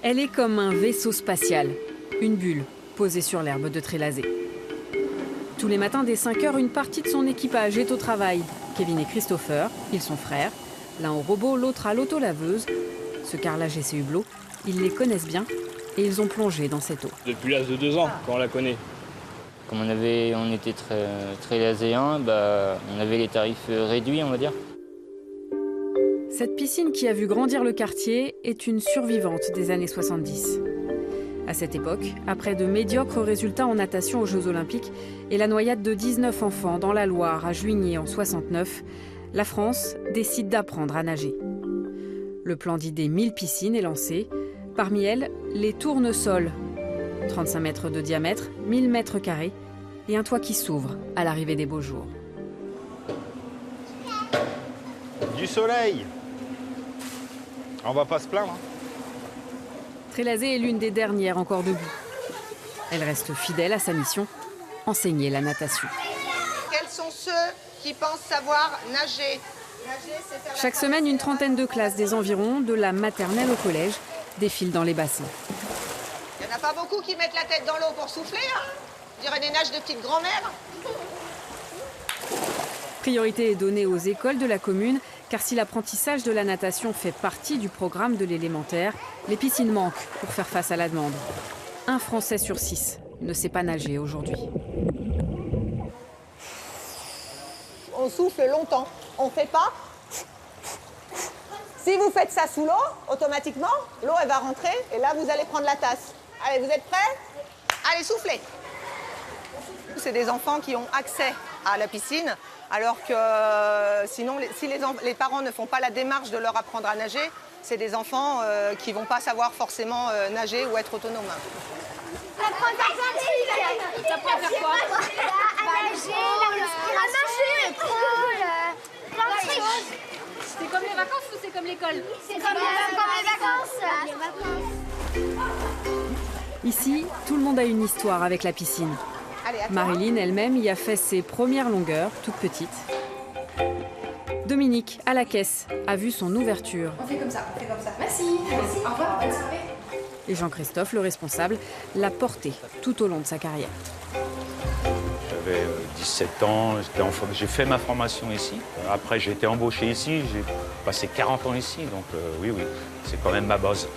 Elle est comme un vaisseau spatial, une bulle posée sur l'herbe de Trélazé. Tous les matins dès 5 h, une partie de son équipage est au travail. Kevin et Christopher, ils sont frères, l'un au robot, l'autre à l'autolaveuse. Ce carrelage et ces hublots, ils les connaissent bien et ils ont plongé dans cette eau. Depuis l'âge de 2 ans qu'on la connaît. Comme on était très laséens, on avait les tarifs réduits, on va dire. Cette piscine qui a vu grandir le quartier est une survivante des années 70. À cette époque, après de médiocres résultats en natation aux Jeux Olympiques et la noyade de 19 enfants dans la Loire à Juigné en 69, la France décide d'apprendre à nager. Le plan d'idée 1000 piscines est lancé. Parmi elles, les tournesols, 35 mètres de diamètre, 1000 mètres carrés et un toit qui s'ouvre à l'arrivée des beaux jours. Du soleil! On va pas se plaindre. Trélazé est l'une des dernières encore debout. Elle reste fidèle à sa mission, enseigner la natation. Quels sont ceux qui pensent savoir nager? Chaque semaine, une trentaine de classes des environs, de la maternelle au collège, défilent dans les bassins. Il n'y en a pas beaucoup qui mettent la tête dans l'eau pour souffler, hein? Je dirais des nages de petite grand-mère. Priorité est donnée aux écoles de la commune, car si l'apprentissage de la natation fait partie du programme de l'élémentaire, les piscines manquent pour faire face à la demande. 1 Français sur 6 ne sait pas nager aujourd'hui. On souffle longtemps, on ne fait pas. Si vous faites ça sous l'eau, automatiquement, l'eau elle va rentrer et là vous allez prendre la tasse. Allez, vous êtes prêts? Allez, soufflez. C'est des enfants qui ont accès à la piscine, alors que sinon, si les parents ne font pas la démarche de leur apprendre à nager, c'est des enfants qui ne vont pas savoir forcément nager ou être autonomes. T'apprends à faire quoi? À nager, plein de choses. C'est comme les vacances ou c'est comme l'école? C'est comme les vacances. Ici, tout le monde a une histoire avec la piscine. Marilyn elle-même y a fait ses premières longueurs, toute petite. Dominique, à la caisse, a vu son ouverture. On fait comme ça. Merci. Au revoir, bonne soirée. Et Jean-Christophe, le responsable, l'a porté tout au long de sa carrière. J'avais 17 ans, j'ai fait ma formation ici. Après, j'ai été embauché ici, j'ai passé 40 ans ici, donc oui, c'est quand même ma base.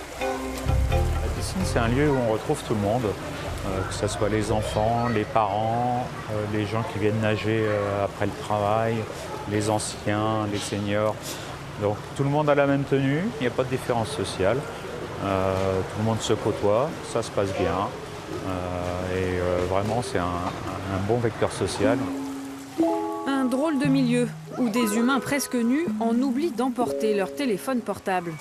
La piscine, c'est un lieu où on retrouve tout le monde, que ce soit les enfants, les parents, les gens qui viennent nager après le travail, les anciens, les seniors. Donc tout le monde a la même tenue, il n'y a pas de différence sociale. Tout le monde se côtoie, ça se passe bien. Vraiment, c'est un bon vecteur social. Un drôle de milieu où des humains presque nus en oublient d'emporter leur téléphone portable.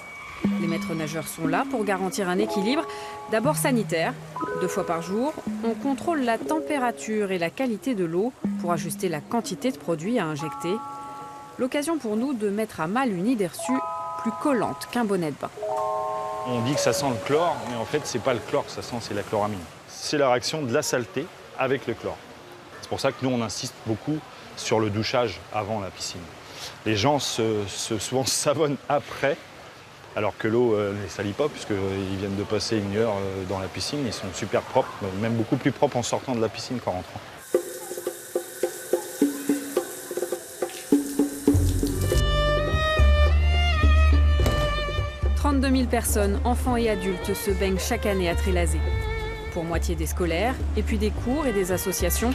Les maîtres nageurs sont là pour garantir un équilibre, d'abord sanitaire. 2 fois par jour, on contrôle la température et la qualité de l'eau pour ajuster la quantité de produits à injecter. L'occasion pour nous de mettre à mal une idée reçue plus collante qu'un bonnet de bain. On dit que ça sent le chlore, mais en fait, c'est pas le chlore que ça sent, c'est la chloramine. C'est la réaction de la saleté avec le chlore. C'est pour ça que nous, on insiste beaucoup sur le douchage avant la piscine. Les gens souvent savonnent après, alors que l'eau ne les salit pas, puisqu'ils viennent de passer 1 heure dans la piscine. Ils sont super propres, même beaucoup plus propres en sortant de la piscine qu'en rentrant. 32 000 personnes, enfants et adultes, se baignent chaque année à Trélazé. Pour moitié des scolaires, et puis des cours et des associations.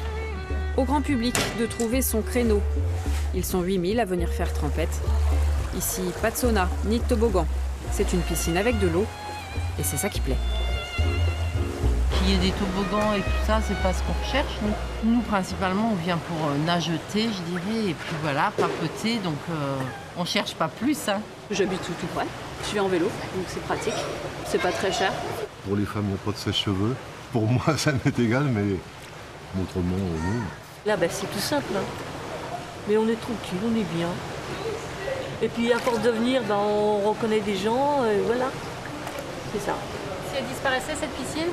Au grand public de trouver son créneau. Ils sont 8 000 à venir faire trempette. Ici, pas de sauna, ni de toboggan. C'est une piscine avec de l'eau, et c'est ça qui plaît. Qu'il y ait des toboggans et tout ça, c'est pas ce qu'on recherche. Nous, principalement, on vient pour nageter, je dirais, et puis voilà, papoter, donc on cherche pas plus. Hein. J'habite tout près, je vais en vélo, donc c'est pratique, c'est pas très cher. Pour les femmes, il n'y a pas de sèche-cheveux. Pour moi, ça m'est égal, mais autrement, non. Là, c'est tout simple, hein. Mais on est tranquille, on est bien. Et puis à force de venir, on reconnaît des gens, et voilà, c'est ça. Si elle disparaissait, cette piscine?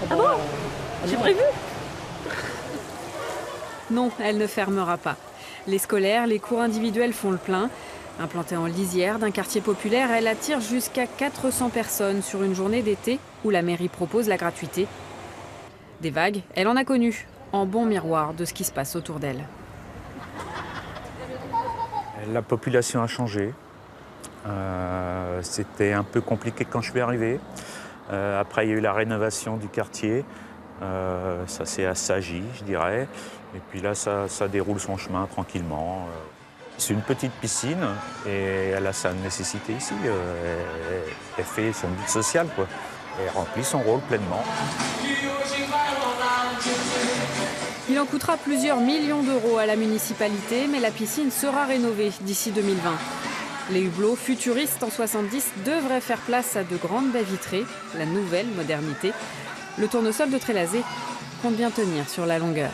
Ah bon? J'ai prévu. Non, elle ne fermera pas. Les scolaires, les cours individuels font le plein. Implantée en lisière d'un quartier populaire, elle attire jusqu'à 400 personnes sur une journée d'été où la mairie propose la gratuité. Des vagues, elle en a connu, en bon miroir de ce qui se passe autour d'elle. La population a changé. C'était un peu compliqué quand je suis arrivé. Après, il y a eu la rénovation du quartier. Ça s'est assagi, je dirais. Et puis là, ça déroule son chemin tranquillement. C'est une petite piscine et elle a sa nécessité ici. Elle fait son but social, quoi. Elle remplit son rôle pleinement. Il en coûtera plusieurs millions d'euros à la municipalité, mais la piscine sera rénovée d'ici 2020. Les hublots futuristes en 70 devraient faire place à de grandes baies vitrées, la nouvelle modernité. Le tournesol de Trélazé compte bien tenir sur la longueur.